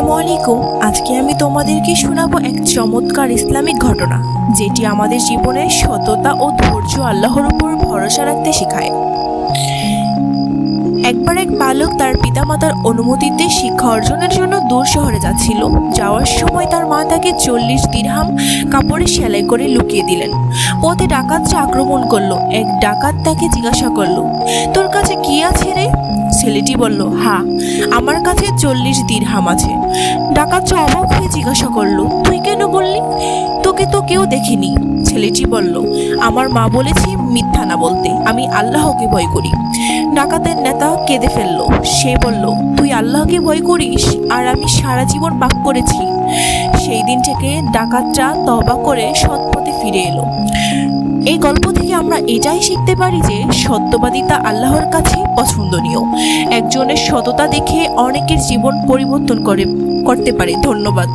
আসসালামু আলাইকুম। আজকে আমি তোমাদেরকে শোনাবো এক চমৎকার ইসলামিক ঘটনা, যেটি আমাদের জীবনের সততা ও ধৈর্য আল্লাহর উপর ভরসা রাখতে শেখায়। একবার এক বালক তার পিতামাতার অনুমতিতে শিক্ষা অর্জনের জন্য দূর শহরে যাচ্ছিল। যাওয়ার সময় তার মা তাকে 40 দিরহাম কাপড়ে সেলাই করে লুকিয়ে দিলেন। পথে ডাকাতরা আক্রমণ করলো। এক ডাকাত তাকে জিজ্ঞাসা করলো, তোর কাছে কি আছে রে? ছেলেটি বলল, হ্যাঁ, আমার কাছে 40 দিরহাম আছে। ডাকাতরা অবাক হয়ে জিজ্ঞাসা করলো, তুই কেন বললি? তোকে তো কেউ দেখেনি। ছেলেটি বলল, আমার মা বলেছে মিথ্যা না বলতে, আমি আল্লাহকে ভয় করি। ডাকাতের নেতা কেঁদে ফেলল। সে বলল, তুই আল্লাহকে ভয় করিস আর আমি সারা জীবন পাপ করেছি। সেই দিন থেকে ডাকাতরা তওবা করে সৎ পথে ফিরে এলো। এই গল্প থেকে আমরা এটাই শিখতে পারি যে সত্যবাদিতা আল্লাহর কাছে পছন্দনীয়। একজনের সততা দেখে অনেকের জীবন পরিবর্তন করতে পারে। ধন্যবাদ।